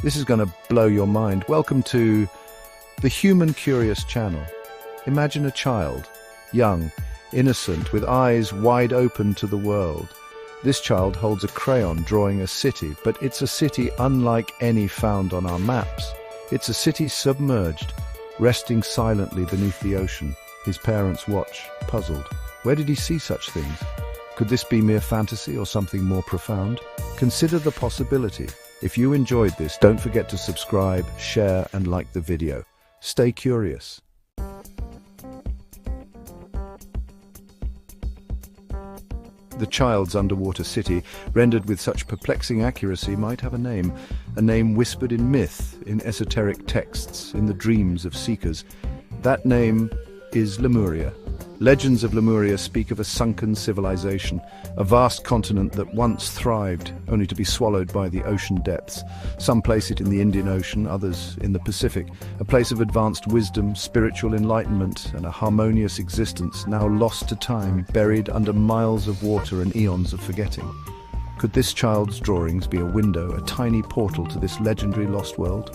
This is going to blow your mind. Welcome to the Human Curious channel. Imagine a child, young, innocent, with eyes wide open to the world. This child holds a crayon drawing a city, but it's a city unlike any found on our maps. It's a city submerged, resting silently beneath the ocean. His parents watch, puzzled. Where did he see such things? Could this be mere fantasy or something more profound? Consider the possibility. If you enjoyed this, don't forget to subscribe, share, and like the video. Stay curious. The child's underwater city, rendered with such perplexing accuracy, might have a name whispered in myth, in esoteric texts, in the dreams of seekers. That name is Lemuria. Legends of Lemuria speak of a sunken civilization, a vast continent that once thrived, only to be swallowed by the ocean depths. Some place it in the Indian Ocean, others in the Pacific, a place of advanced wisdom, spiritual enlightenment, and a harmonious existence, now lost to time, buried under miles of water and eons of forgetting. Could this child's drawings be a window, a tiny portal to this legendary lost world?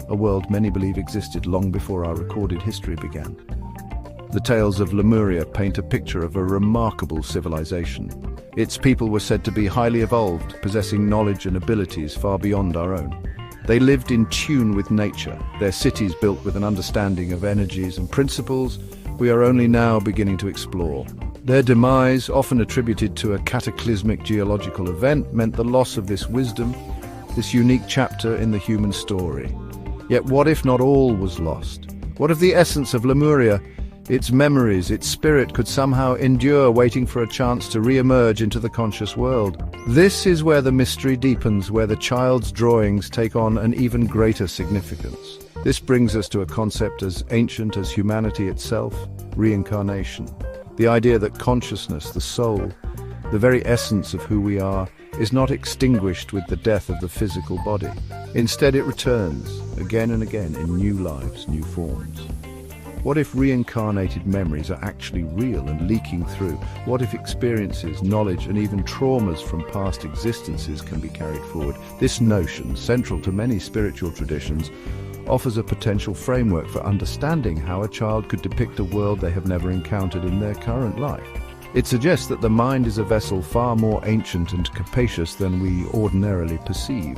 A world many believe existed long before our recorded history began. The tales of Lemuria paint a picture of a remarkable civilization. Its people were said to be highly evolved, possessing knowledge and abilities far beyond our own. They lived in tune with nature, their cities built with an understanding of energies and principles we are only now beginning to explore. Their demise, often attributed to a cataclysmic geological event, meant the loss of this wisdom, this unique chapter in the human story. Yet what if not all was lost? What if the essence of Lemuria, its memories, its spirit, could somehow endure, waiting for a chance to re-emerge into the conscious world? This is where the mystery deepens, where the child's drawings take on an even greater significance. This brings us to a concept as ancient as humanity itself, reincarnation. The idea that consciousness, the soul, the very essence of who we are, is not extinguished with the death of the physical body. Instead, it returns, again and again, in new lives, new forms. What if reincarnated memories are actually real and leaking through? What if experiences, knowledge, and even traumas from past existences can be carried forward? This notion, central to many spiritual traditions, offers a potential framework for understanding how a child could depict a world they have never encountered in their current life. It suggests that the mind is a vessel far more ancient and capacious than we ordinarily perceive.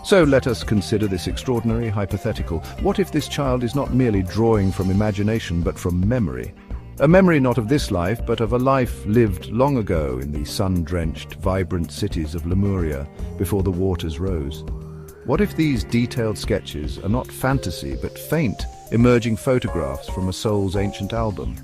So let us consider this extraordinary hypothetical. What if this child is not merely drawing from imagination, but from memory? A memory not of this life, but of a life lived long ago in the sun-drenched, vibrant cities of Lemuria, before the waters rose. What if these detailed sketches are not fantasy, but faint, emerging photographs from a soul's ancient album?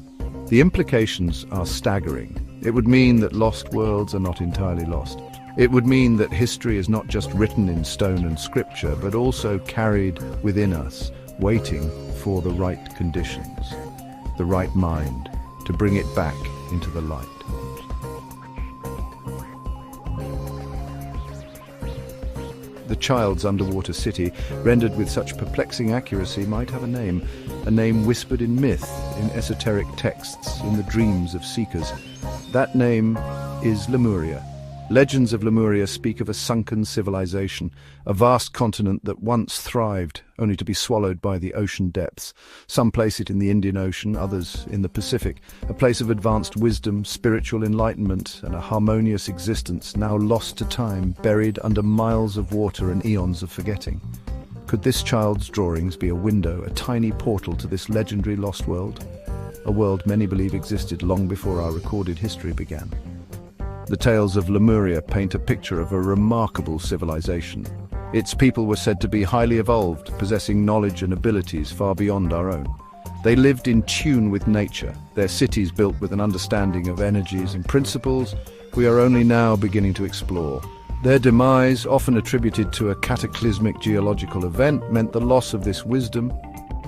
The implications are staggering. It would mean that lost worlds are not entirely lost. It would mean that history is not just written in stone and scripture, but also carried within us, waiting for the right conditions, the right mind, to bring it back into the light. The child's underwater city, rendered with such perplexing accuracy, might have a name whispered in myth, in esoteric texts, in the dreams of seekers. That name is Lemuria. Legends of Lemuria speak of a sunken civilization, a vast continent that once thrived, only to be swallowed by the ocean depths. Some place it in the Indian Ocean, others in the Pacific, a place of advanced wisdom, spiritual enlightenment, and a harmonious existence, now lost to time, buried under miles of water and eons of forgetting. Could this child's drawings be a window, a tiny portal to this legendary lost world? A world many believe existed long before our recorded history began. The tales of Lemuria paint a picture of a remarkable civilization. Its people were said to be highly evolved, possessing knowledge and abilities far beyond our own. They lived in tune with nature, their cities built with an understanding of energies and principles we are only now beginning to explore. Their demise, often attributed to a cataclysmic geological event, meant the loss of this wisdom,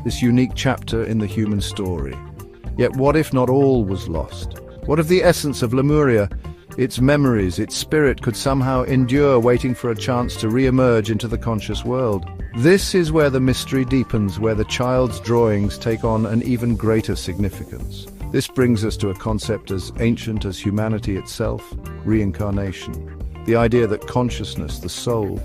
this unique chapter in the human story. Yet what if not all was lost? What if the essence of Lemuria, its memories, its spirit, could somehow endure, waiting for a chance to re-emerge into the conscious world? This is where the mystery deepens, where the child's drawings take on an even greater significance. This brings us to a concept as ancient as humanity itself, reincarnation. The idea that consciousness, the soul,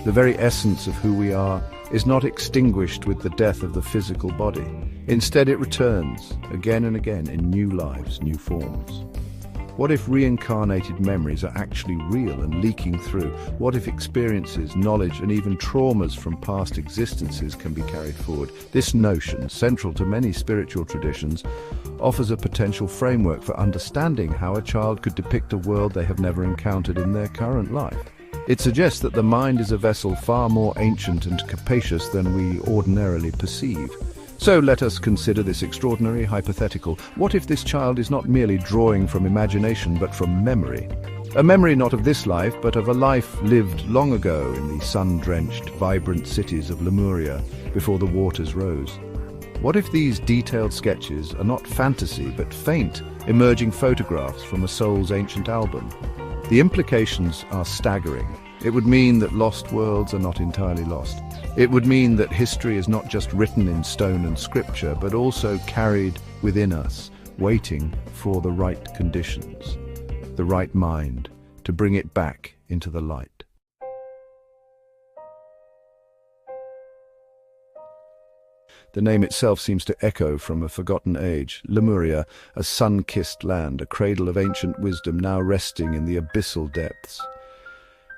The very essence of who we are is not extinguished with the death of the physical body. Instead, it returns, again and again, in new lives, new forms. What if reincarnated memories are actually real and leaking through? What if experiences, knowledge, and even traumas from past existences can be carried forward? This notion, central to many spiritual traditions, offers a potential framework for understanding how a child could depict a world they have never encountered in their current life. It suggests that the mind is a vessel far more ancient and capacious than we ordinarily perceive. So let us consider this extraordinary hypothetical. What if this child is not merely drawing from imagination but from memory? A memory not of this life but of a life lived long ago in the sun-drenched, vibrant cities of Lemuria before the waters rose. What if these detailed sketches are not fantasy but faint, emerging photographs from a soul's ancient album? The implications are staggering. It would mean that lost worlds are not entirely lost. It would mean that history is not just written in stone and scripture, but also carried within us, waiting for the right conditions, the right mind, to bring it back into the light. The name itself seems to echo from a forgotten age. Lemuria, a sun-kissed land, a cradle of ancient wisdom now resting in the abyssal depths.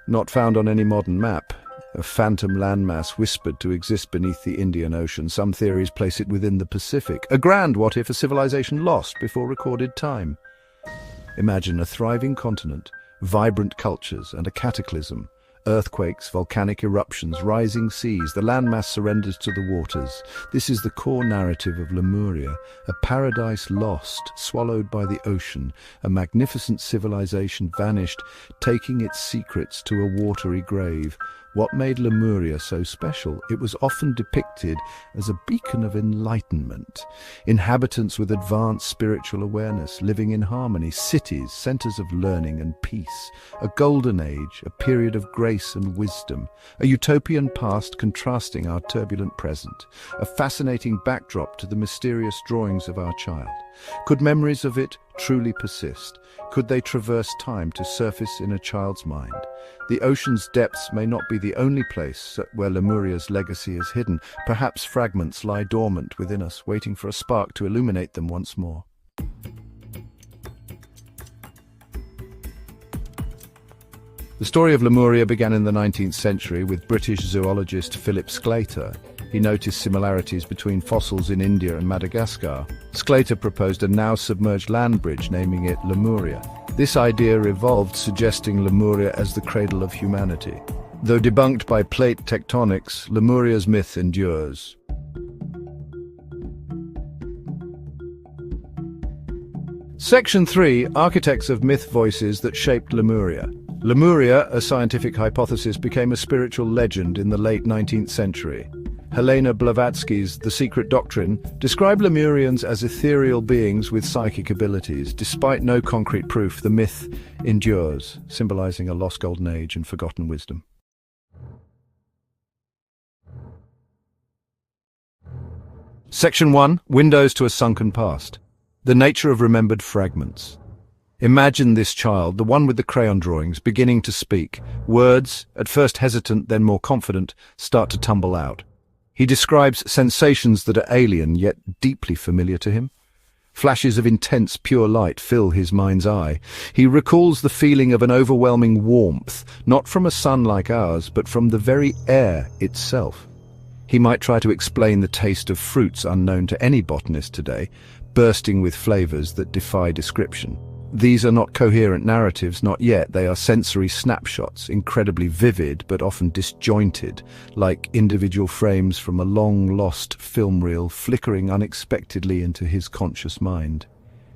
Not found on any modern map, a phantom landmass whispered to exist beneath the Indian Ocean. Some theories place it within the Pacific. A grand what if, a civilization lost before recorded time. Imagine a thriving continent, vibrant cultures, and a cataclysm. Earthquakes, volcanic eruptions, rising seas, the landmass surrenders to the waters. This is the core narrative of Lemuria, a paradise lost, swallowed by the ocean, a magnificent civilization vanished, taking its secrets to a watery grave. What made Lemuria so special? It was often depicted as a beacon of enlightenment, inhabitants with advanced spiritual awareness, living in harmony, cities, centers of learning and peace, a golden age, a period of grace and wisdom, a utopian past contrasting our turbulent present, a fascinating backdrop to the mysterious drawings of our child. Could memories of it truly persist? Could they traverse time to surface in a child's mind? The ocean's depths may not be the only place where Lemuria's legacy is hidden. Perhaps fragments lie dormant within us, waiting for a spark to illuminate them once more. The story of Lemuria began in the 19th century with British zoologist Philip Sclater. He noticed similarities between fossils in India and Madagascar. Sclater proposed a now-submerged land bridge, naming it Lemuria. This idea evolved, suggesting Lemuria as the cradle of humanity. Though debunked by plate tectonics, Lemuria's myth endures. Section 3. Architects of myth voices that shaped Lemuria. Lemuria, a scientific hypothesis, became a spiritual legend in the late 19th century. Helena Blavatsky's The Secret Doctrine described Lemurians as ethereal beings with psychic abilities. Despite no concrete proof, the myth endures, symbolizing a lost golden age and forgotten wisdom. Section 1. Windows to a sunken past. The nature of remembered fragments. Imagine this child, the one with the crayon drawings, beginning to speak. Words, at first hesitant, then more confident, start to tumble out. He describes sensations that are alien yet deeply familiar to him. Flashes of intense, pure light fill his mind's eye. He recalls the feeling of an overwhelming warmth, not from a sun like ours, but from the very air itself. He might try to explain the taste of fruits unknown to any botanist today, bursting with flavors that defy description. These are not coherent narratives, not yet. They are sensory snapshots, incredibly vivid but often disjointed, like individual frames from a long-lost film reel flickering unexpectedly into his conscious mind.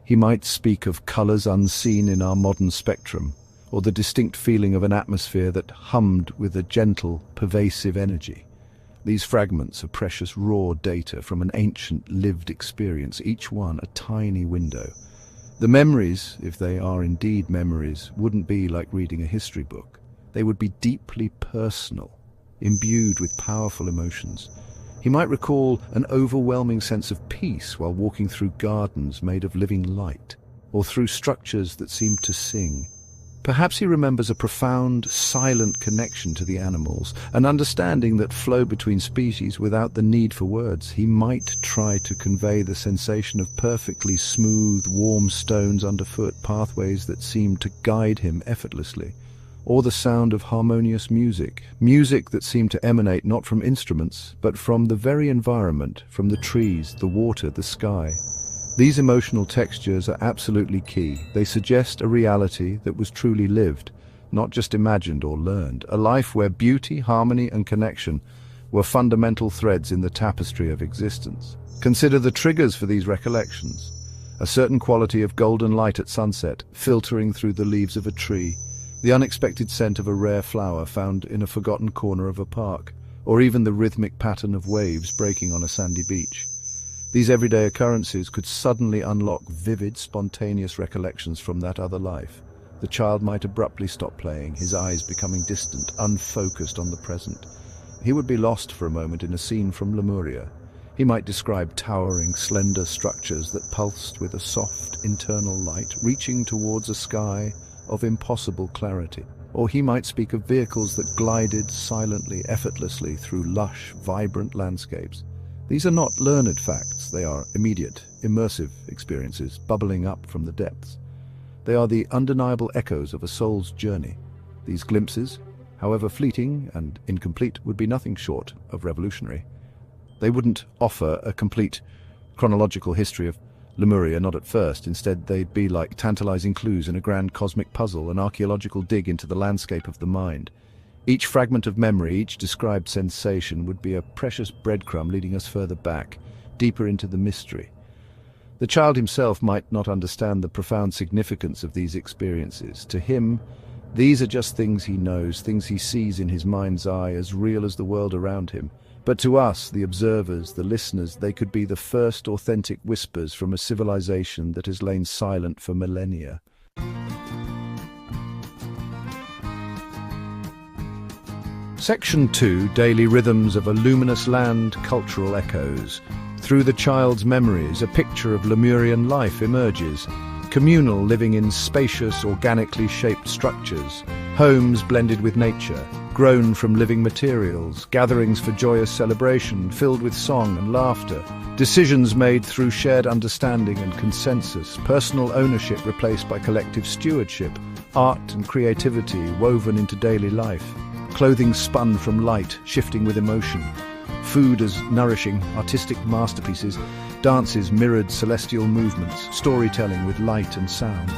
He might speak of colors unseen in our modern spectrum, or the distinct feeling of an atmosphere that hummed with a gentle, pervasive energy. These fragments are precious raw data from an ancient lived experience, each one a tiny window. The memories, if they are indeed memories, wouldn't be like reading a history book. They would be deeply personal, imbued with powerful emotions. He might recall an overwhelming sense of peace while walking through gardens made of living light, or through structures that seemed to sing. Perhaps he remembers a profound, silent connection to the animals, an understanding that flowed between species without the need for words. He might try to convey the sensation of perfectly smooth, warm stones underfoot, pathways that seemed to guide him effortlessly, or the sound of harmonious music, music that seemed to emanate not from instruments, but from the very environment, from the trees, the water, the sky. These emotional textures are absolutely key. They suggest a reality that was truly lived, not just imagined or learned, a life where beauty, harmony, and connection were fundamental threads in the tapestry of existence. Consider the triggers for these recollections. A certain quality of golden light at sunset, filtering through the leaves of a tree, the unexpected scent of a rare flower found in a forgotten corner of a park, or even the rhythmic pattern of waves breaking on a sandy beach. These everyday occurrences could suddenly unlock vivid, spontaneous recollections from that other life. The child might abruptly stop playing, his eyes becoming distant, unfocused on the present. He would be lost for a moment in a scene from Lemuria. He might describe towering, slender structures that pulsed with a soft, internal light, reaching towards a sky of impossible clarity. Or he might speak of vehicles that glided silently, effortlessly through lush, vibrant landscapes. These are not learned facts, they are immediate, immersive experiences bubbling up from the depths. They are the undeniable echoes of a soul's journey. These glimpses, however fleeting and incomplete, would be nothing short of revolutionary. They wouldn't offer a complete chronological history of Lemuria, not at first. Instead, they'd be like tantalizing clues in a grand cosmic puzzle, an archaeological dig into the landscape of the mind. Each fragment of memory, each described sensation would be a precious breadcrumb leading us further back, deeper into the mystery. The child himself might not understand the profound significance of these experiences. To him, these are just things he knows, things he sees in his mind's eye, as real as the world around him. But to us, the observers, the listeners, they could be the first authentic whispers from a civilization that has lain silent for millennia. Section 2, Daily Rhythms of a Luminous Land, Cultural Echoes. Through the child's memories, a picture of Lemurian life emerges. Communal living in spacious, organically shaped structures. Homes blended with nature, grown from living materials. Gatherings for joyous celebration, filled with song and laughter. Decisions made through shared understanding and consensus. Personal ownership replaced by collective stewardship. Art and creativity woven into daily life. Clothing spun from light, shifting with emotion. Food as nourishing, artistic masterpieces. Dances mirrored celestial movements, storytelling with light and sound.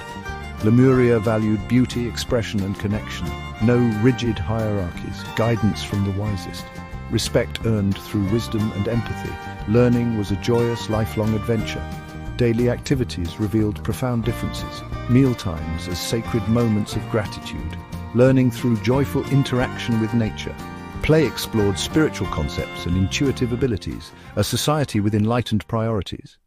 Lemuria valued beauty, expression and connection. No rigid hierarchies, guidance from the wisest. Respect earned through wisdom and empathy. Learning was a joyous, lifelong adventure. Daily activities revealed profound differences. Mealtimes as sacred moments of gratitude. Learning through joyful interaction with nature. Play explored spiritual concepts and intuitive abilities, a society with enlightened priorities.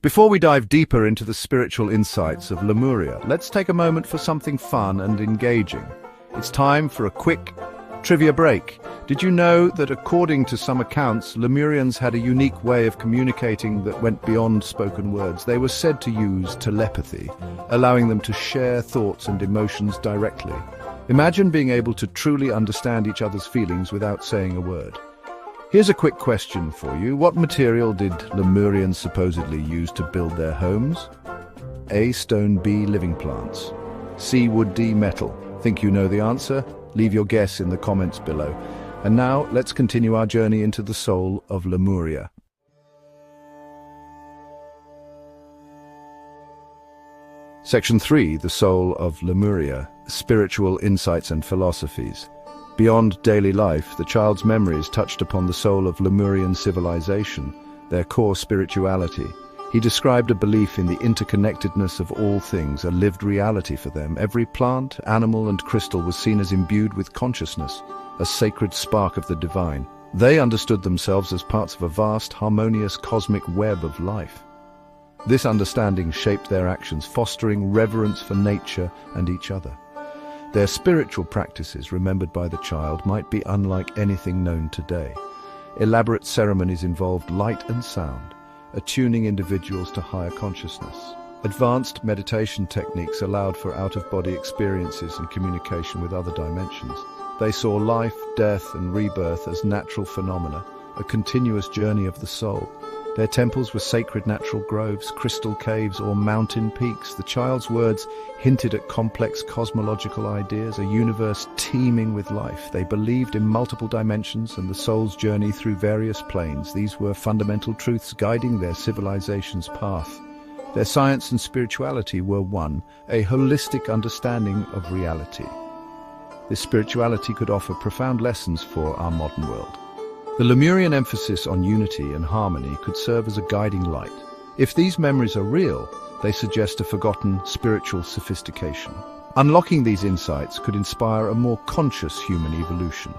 Before we dive deeper into the spiritual insights of Lemuria, let's take a moment for something fun and engaging. It's time for a quick trivia break. Did you know that according to some accounts, Lemurians had a unique way of communicating that went beyond spoken words? They were said to use telepathy, allowing them to share thoughts and emotions directly. Imagine being able to truly understand each other's feelings without saying a word. Here's a quick question for you. What material did Lemurians supposedly use to build their homes? A. Stone. B. Living plants. C. Wood. D. Metal. Think you know the answer? Leave your guess in the comments below. And now, let's continue our journey into the soul of Lemuria. Section 3, The Soul of Lemuria, Spiritual Insights and Philosophies. Beyond daily life, the child's memories touched upon the soul of Lemurian civilization, their core spirituality. He described a belief in the interconnectedness of all things, a lived reality for them. Every plant, animal and crystal was seen as imbued with consciousness, a sacred spark of the divine. They understood themselves as parts of a vast, harmonious cosmic web of life. This understanding shaped their actions, fostering reverence for nature and each other. Their spiritual practices, remembered by the child, might be unlike anything known today. Elaborate ceremonies involved light and sound, attuning individuals to higher consciousness. Advanced meditation techniques allowed for out-of-body experiences and communication with other dimensions. They saw life, death, and rebirth as natural phenomena, a continuous journey of the soul. Their temples were sacred natural groves, crystal caves, or mountain peaks. The child's words hinted at complex cosmological ideas, a universe teeming with life. They believed in multiple dimensions and the soul's journey through various planes. These were fundamental truths guiding their civilization's path. Their science and spirituality were one, a holistic understanding of reality. This spirituality could offer profound lessons for our modern world. The Lemurian emphasis on unity and harmony could serve as a guiding light. If these memories are real, they suggest a forgotten spiritual sophistication. Unlocking these insights could inspire a more conscious human evolution.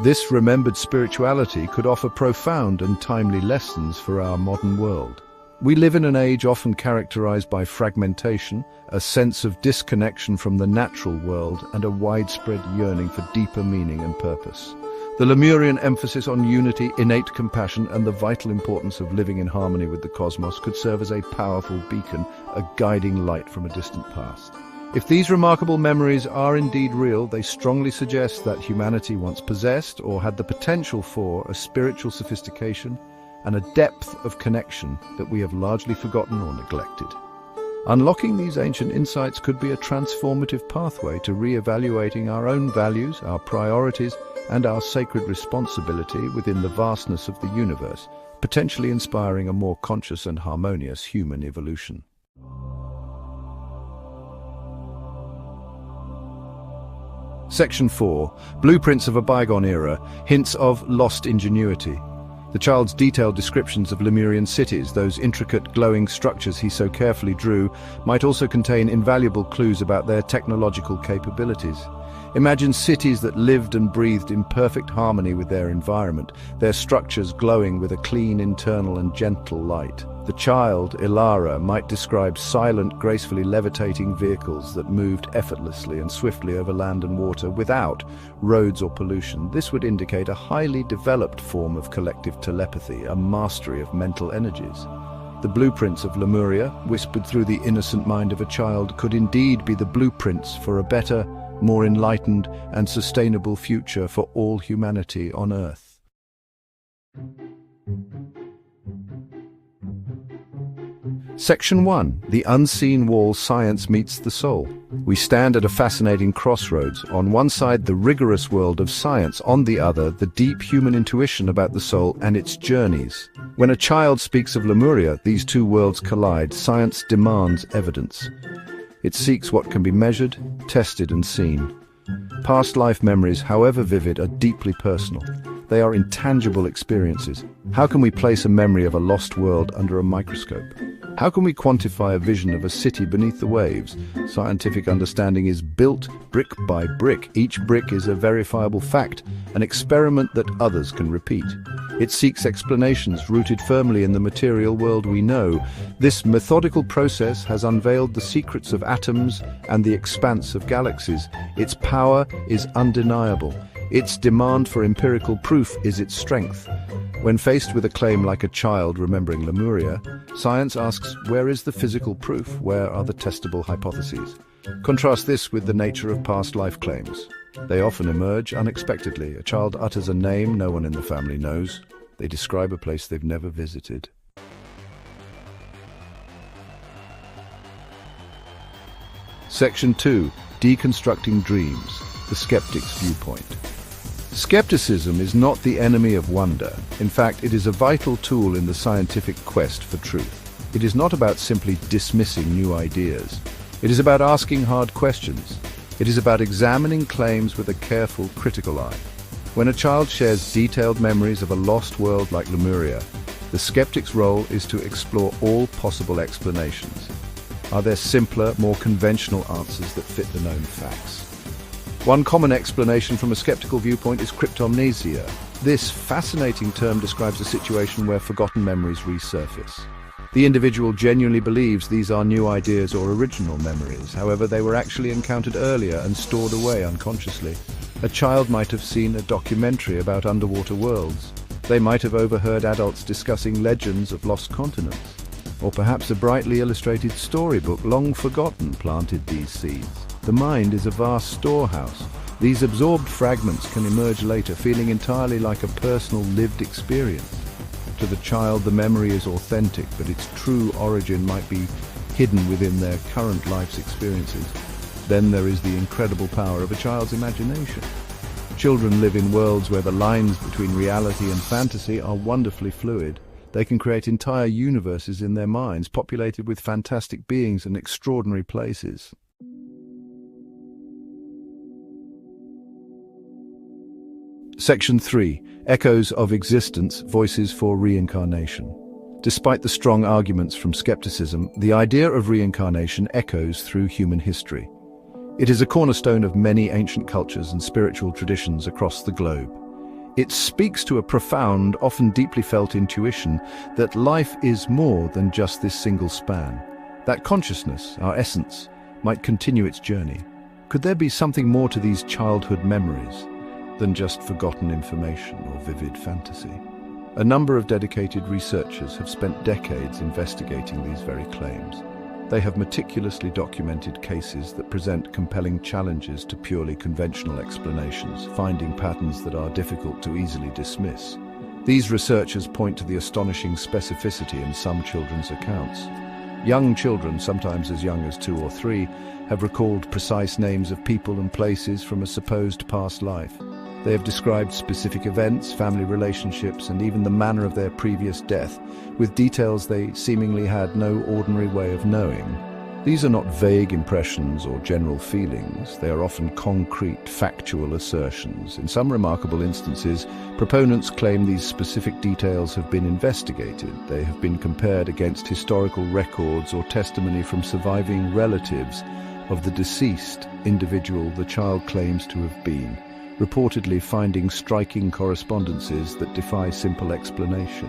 This remembered spirituality could offer profound and timely lessons for our modern world. We live in an age often characterized by fragmentation, a sense of disconnection from the natural world, and a widespread yearning for deeper meaning and purpose. The Lemurian emphasis on unity, innate compassion, and the vital importance of living in harmony with the cosmos could serve as a powerful beacon, a guiding light from a distant past. If these remarkable memories are indeed real, they strongly suggest that humanity once possessed or had the potential for a spiritual sophistication and a depth of connection that we have largely forgotten or neglected. Unlocking these ancient insights could be a transformative pathway to re-evaluating our own values, our priorities, and our sacred responsibility within the vastness of the universe, potentially inspiring a more conscious and harmonious human evolution. Section 4. Blueprints of a Bygone Era, Hints of Lost Ingenuity. The child's detailed descriptions of Lemurian cities, those intricate glowing structures he so carefully drew, might also contain invaluable clues about their technological capabilities. Imagine cities that lived and breathed in perfect harmony with their environment, their structures glowing with a clean internal and gentle light. The child, Ilara, might describe silent, gracefully levitating vehicles that moved effortlessly and swiftly over land and water without roads or pollution. This would indicate a highly developed form of collective telepathy, a mastery of mental energies. The blueprints of Lemuria, whispered through the innocent mind of a child, could indeed be the blueprints for a better, more enlightened and sustainable future for all humanity on Earth. Section 1. The Unseen Wall, Science Meets the Soul. We stand at a fascinating crossroads. On one side, the rigorous world of science. On the other, the deep human intuition about the soul and its journeys. When a child speaks of Lemuria, these two worlds collide. Science demands evidence. It seeks what can be measured, tested, and seen. Past life memories, however vivid, are deeply personal. They are intangible experiences. How can we place a memory of a lost world under a microscope? How can we quantify a vision of a city beneath the waves? Scientific understanding is built brick by brick. Each brick is a verifiable fact, an experiment that others can repeat. It seeks explanations rooted firmly in the material world we know. This methodical process has unveiled the secrets of atoms and the expanse of galaxies. Its power is undeniable. Its demand for empirical proof is its strength. When faced with a claim like a child remembering Lemuria, science asks, where is the physical proof? Where are the testable hypotheses? Contrast this with the nature of past life claims. They often emerge unexpectedly. A child utters a name no one in the family knows. They describe a place they've never visited. Section 2. Deconstructing Dreams, the Skeptic's Viewpoint. Skepticism is not the enemy of wonder. In fact, it is a vital tool in the scientific quest for truth. It is not about simply dismissing new ideas. It is about asking hard questions. It is about examining claims with a careful, critical eye. When a child shares detailed memories of a lost world like Lemuria, the skeptic's role is to explore all possible explanations. Are there simpler, more conventional answers that fit the known facts? One common explanation from a skeptical viewpoint is cryptomnesia. This fascinating term describes a situation where forgotten memories resurface. The individual genuinely believes these are new ideas or original memories. However, they were actually encountered earlier and stored away unconsciously. A child might have seen a documentary about underwater worlds. They might have overheard adults discussing legends of lost continents. Or perhaps a brightly illustrated storybook, long forgotten, planted these seeds. The mind is a vast storehouse. These absorbed fragments can emerge later, feeling entirely like a personal lived experience. To the child, the memory is authentic, but its true origin might be hidden within their current life's experiences. Then there is the incredible power of a child's imagination. Children live in worlds where the lines between reality and fantasy are wonderfully fluid. They can create entire universes in their minds, populated with fantastic beings and extraordinary places. Section 3. Echoes of Existence, Voices for Reincarnation. Despite the strong arguments from skepticism, the idea of reincarnation echoes through human history. It is a cornerstone of many ancient cultures and spiritual traditions across the globe. It speaks to a profound, often deeply felt intuition that life is more than just this single span. That consciousness, our essence, might continue its journey. Could there be something more to these childhood memories than just forgotten information or vivid fantasy? A number of dedicated researchers have spent decades investigating these very claims. They have meticulously documented cases that present compelling challenges to purely conventional explanations, finding patterns that are difficult to easily dismiss. These researchers point to the astonishing specificity in some children's accounts. Young children, sometimes as young as 2 or 3, have recalled precise names of people and places from a supposed past life. They have described specific events, family relationships, and even the manner of their previous death, with details they seemingly had no ordinary way of knowing. These are not vague impressions or general feelings. They are often concrete, factual assertions. In some remarkable instances, proponents claim these specific details have been investigated. They have been compared against historical records or testimony from surviving relatives of the deceased individual the child claims to have been, reportedly finding striking correspondences that defy simple explanation.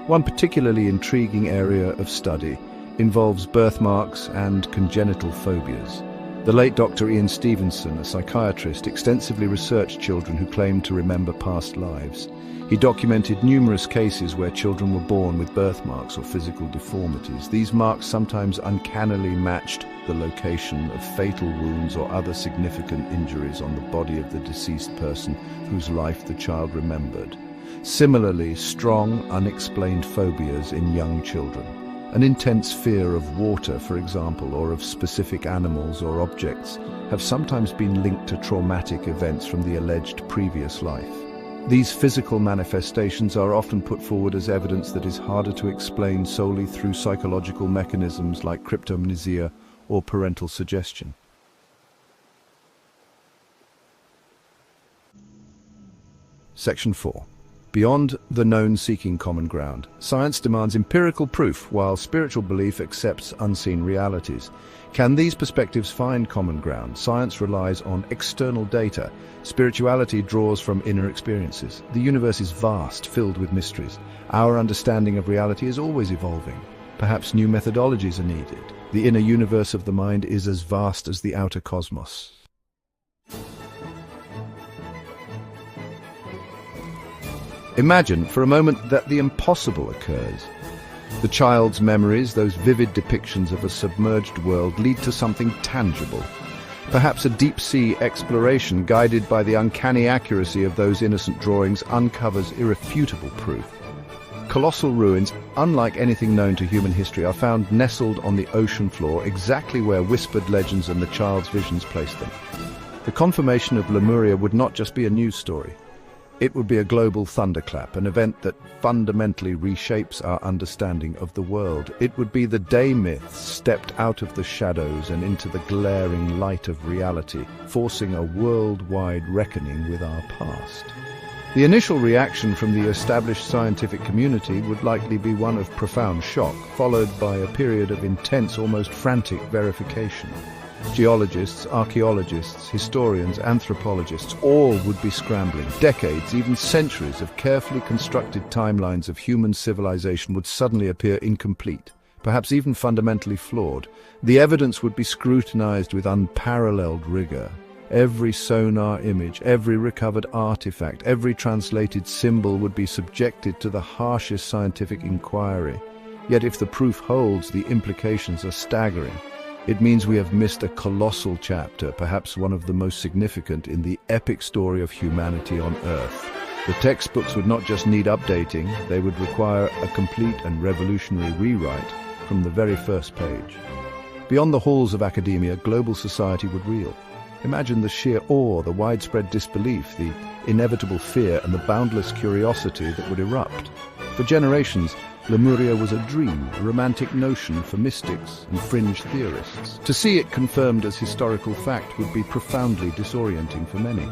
One particularly intriguing area of study involves birthmarks and congenital phobias. The late Dr. Ian Stevenson, a psychiatrist, extensively researched children who claimed to remember past lives. He documented numerous cases where children were born with birthmarks or physical deformities. These marks sometimes uncannily matched the location of fatal wounds or other significant injuries on the body of the deceased person whose life the child remembered. Similarly, strong, unexplained phobias in young children. An intense fear of water, for example, or of specific animals or objects, have sometimes been linked to traumatic events from the alleged previous life. These physical manifestations are often put forward as evidence that is harder to explain solely through psychological mechanisms like cryptomnesia or parental suggestion. Section 4. Beyond the known seeking common ground, science demands empirical proof while spiritual belief accepts unseen realities. Can these perspectives find common ground? Science relies on external data. Spirituality draws from inner experiences. The universe is vast, filled with mysteries. Our understanding of reality is always evolving. Perhaps new methodologies are needed. The inner universe of the mind is as vast as the outer cosmos. Imagine for a moment that the impossible occurs. The child's memories, those vivid depictions of a submerged world, lead to something tangible. Perhaps a deep-sea exploration guided by the uncanny accuracy of those innocent drawings uncovers irrefutable proof. Colossal ruins, unlike anything known to human history, are found nestled on the ocean floor, exactly where whispered legends and the child's visions placed them. The confirmation of Lemuria would not just be a news story. It would be a global thunderclap, an event that fundamentally reshapes our understanding of the world. It would be the day myths stepped out of the shadows and into the glaring light of reality, forcing a worldwide reckoning with our past. The initial reaction from the established scientific community would likely be one of profound shock, followed by a period of intense, almost frantic verification. Geologists, archaeologists, historians, anthropologists, all would be scrambling. Decades, even centuries of carefully constructed timelines of human civilization would suddenly appear incomplete, perhaps even fundamentally flawed. The evidence would be scrutinized with unparalleled rigor. Every sonar image, every recovered artifact, every translated symbol would be subjected to the harshest scientific inquiry. Yet if the proof holds, the implications are staggering. It means we have missed a colossal chapter, perhaps one of the most significant in the epic story of humanity on Earth. The textbooks would not just need updating, they would require a complete and revolutionary rewrite from the very first page. Beyond the halls of academia, global society would reel. Imagine the sheer awe, the widespread disbelief, the inevitable fear, and the boundless curiosity that would erupt. For generations, Lemuria was a dream, a romantic notion for mystics and fringe theorists. To see it confirmed as historical fact would be profoundly disorienting for many.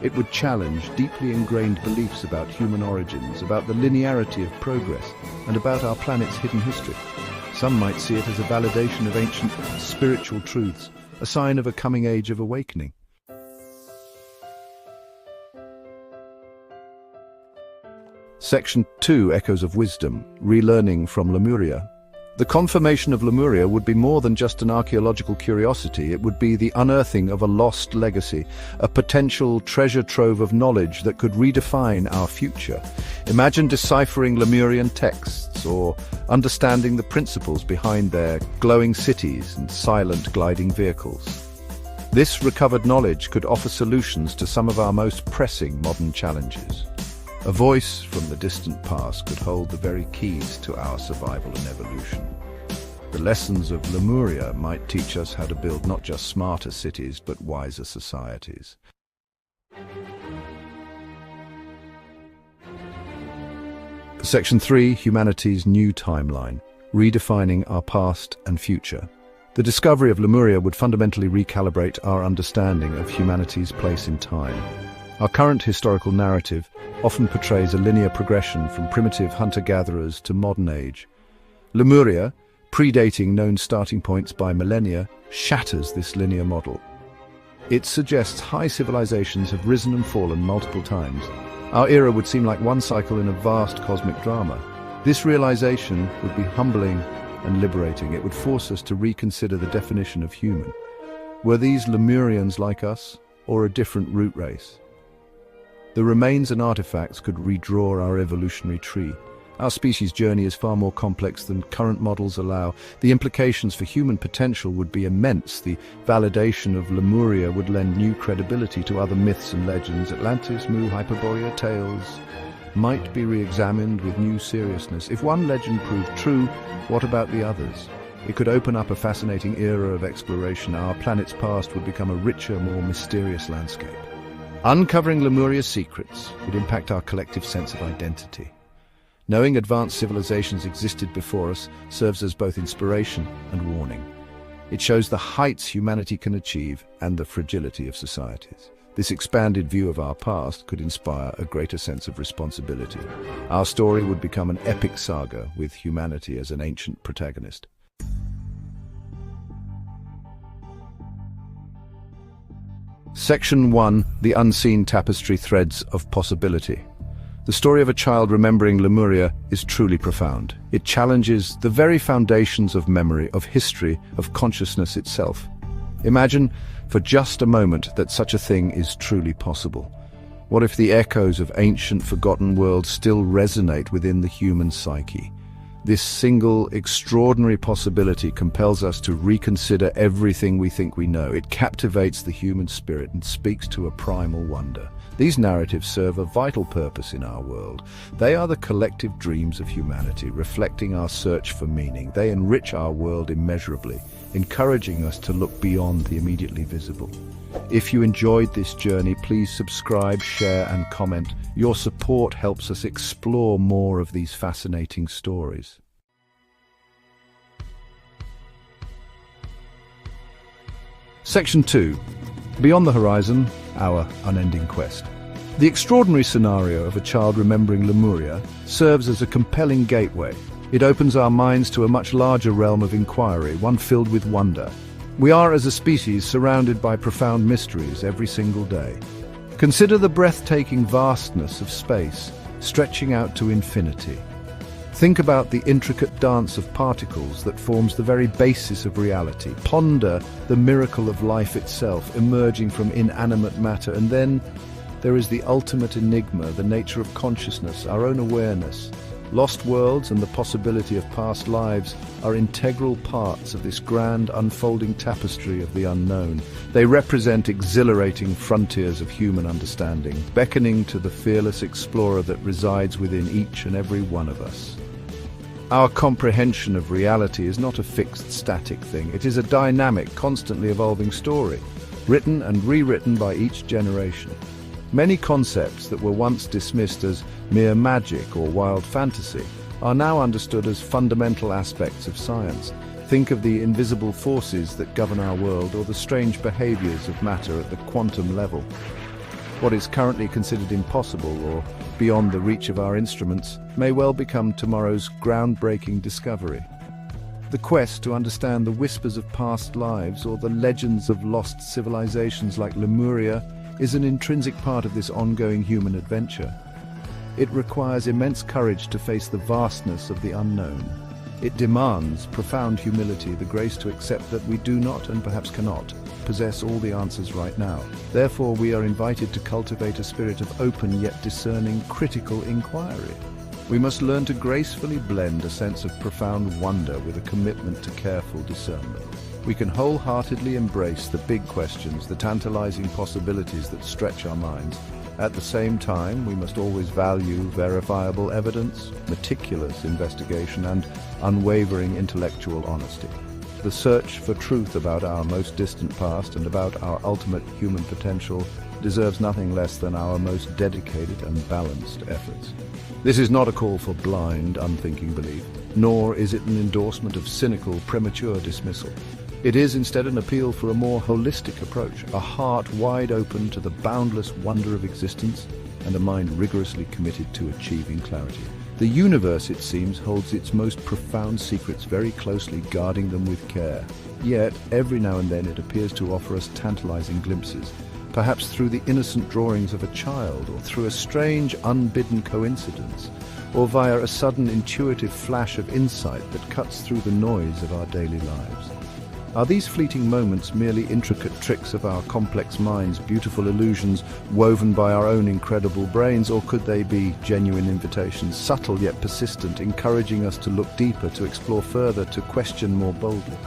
It would challenge deeply ingrained beliefs about human origins, about the linearity of progress, and about our planet's hidden history. Some might see it as a validation of ancient spiritual truths, a sign of a coming age of awakening. Section 2, Echoes of Wisdom, Relearning from Lemuria. The confirmation of Lemuria would be more than just an archaeological curiosity. It would be the unearthing of a lost legacy, a potential treasure trove of knowledge that could redefine our future. Imagine deciphering Lemurian texts or understanding the principles behind their glowing cities and silent gliding vehicles. This recovered knowledge could offer solutions to some of our most pressing modern challenges. A voice from the distant past could hold the very keys to our survival and evolution. The lessons of Lemuria might teach us how to build not just smarter cities, but wiser societies. Section 3, Humanity's New Timeline, Redefining Our Past and Future. The discovery of Lemuria would fundamentally recalibrate our understanding of humanity's place in time. Our current historical narrative often portrays a linear progression from primitive hunter-gatherers to modern age. Lemuria, predating known starting points by millennia, shatters this linear model. It suggests high civilizations have risen and fallen multiple times. Our era would seem like one cycle in a vast cosmic drama. This realization would be humbling and liberating. It would force us to reconsider the definition of human. Were these Lemurians like us, or a different root race? The remains and artifacts could redraw our evolutionary tree. Our species' journey is far more complex than current models allow. The implications for human potential would be immense. The validation of Lemuria would lend new credibility to other myths and legends. Atlantis, Mu, Hyperborea tales might be re-examined with new seriousness. If one legend proved true, what about the others? It could open up a fascinating era of exploration. Our planet's past would become a richer, more mysterious landscape. Uncovering Lemuria's secrets would impact our collective sense of identity. Knowing advanced civilizations existed before us serves as both inspiration and warning. It shows the heights humanity can achieve and the fragility of societies. This expanded view of our past could inspire a greater sense of responsibility. Our story would become an epic saga with humanity as an ancient protagonist. Section 1, The Unseen Tapestry Threads of Possibility. The story of a child remembering Lemuria is truly profound. It challenges the very foundations of memory, of history, of consciousness itself. Imagine for just a moment that such a thing is truly possible. What if the echoes of ancient forgotten worlds still resonate within the human psyche? This single, extraordinary possibility compels us to reconsider everything we think we know. It captivates the human spirit and speaks to a primal wonder. These narratives serve a vital purpose in our world. They are the collective dreams of humanity, reflecting our search for meaning. They enrich our world immeasurably, encouraging us to look beyond the immediately visible. If you enjoyed this journey, please subscribe, share, and comment. Your support helps us explore more of these fascinating stories. Section 2. Beyond the Horizon, Our Unending Quest. The extraordinary scenario of a child remembering Lemuria serves as a compelling gateway. It opens our minds to a much larger realm of inquiry, one filled with wonder. We are, as a species, surrounded by profound mysteries every single day. Consider the breathtaking vastness of space, stretching out to infinity. Think about the intricate dance of particles that forms the very basis of reality. Ponder the miracle of life itself, emerging from inanimate matter. And then there is the ultimate enigma, the nature of consciousness, our own awareness. Lost worlds and the possibility of past lives are integral parts of this grand unfolding tapestry of the unknown. They represent exhilarating frontiers of human understanding, beckoning to the fearless explorer that resides within each and every one of us. Our comprehension of reality is not a fixed, static thing. It is a dynamic, constantly evolving story, written and rewritten by each generation. Many concepts that were once dismissed as mere magic or wild fantasy are now understood as fundamental aspects of science. Think of the invisible forces that govern our world, or the strange behaviors of matter at the quantum level. What is currently considered impossible or beyond the reach of our instruments may well become tomorrow's groundbreaking discovery. The quest to understand the whispers of past lives or the legends of lost civilizations like Lemuria is an intrinsic part of this ongoing human adventure. It requires immense courage to face the vastness of the unknown. It demands profound humility, the grace to accept that we do not, and perhaps cannot, possess all the answers right now. Therefore, we are invited to cultivate a spirit of open yet discerning critical inquiry. We must learn to gracefully blend a sense of profound wonder with a commitment to careful discernment. We can wholeheartedly embrace the big questions, the tantalizing possibilities that stretch our minds. At the same time, we must always value verifiable evidence, meticulous investigation, and unwavering intellectual honesty. The search for truth about our most distant past and about our ultimate human potential deserves nothing less than our most dedicated and balanced efforts. This is not a call for blind, unthinking belief, nor is it an endorsement of cynical, premature dismissal. It is instead an appeal for a more holistic approach, a heart wide open to the boundless wonder of existence and a mind rigorously committed to achieving clarity. The universe, it seems, holds its most profound secrets very closely, guarding them with care. Yet, every now and then it appears to offer us tantalizing glimpses, perhaps through the innocent drawings of a child, or through a strange, unbidden coincidence, or via a sudden intuitive flash of insight that cuts through the noise of our daily lives. Are these fleeting moments merely intricate tricks of our complex minds, beautiful illusions woven by our own incredible brains, or could they be genuine invitations, subtle yet persistent, encouraging us to look deeper, to explore further, to question more boldly?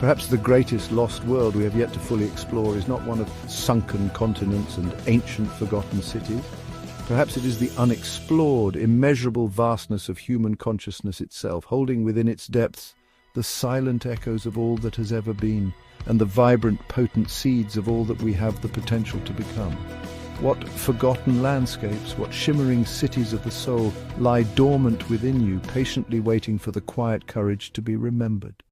Perhaps the greatest lost world we have yet to fully explore is not one of sunken continents and ancient forgotten cities. Perhaps it is the unexplored, immeasurable vastness of human consciousness itself, holding within its depths the silent echoes of all that has ever been, and the vibrant, potent seeds of all that we have the potential to become. What forgotten landscapes, what shimmering cities of the soul lie dormant within you, patiently waiting for the quiet courage to be remembered?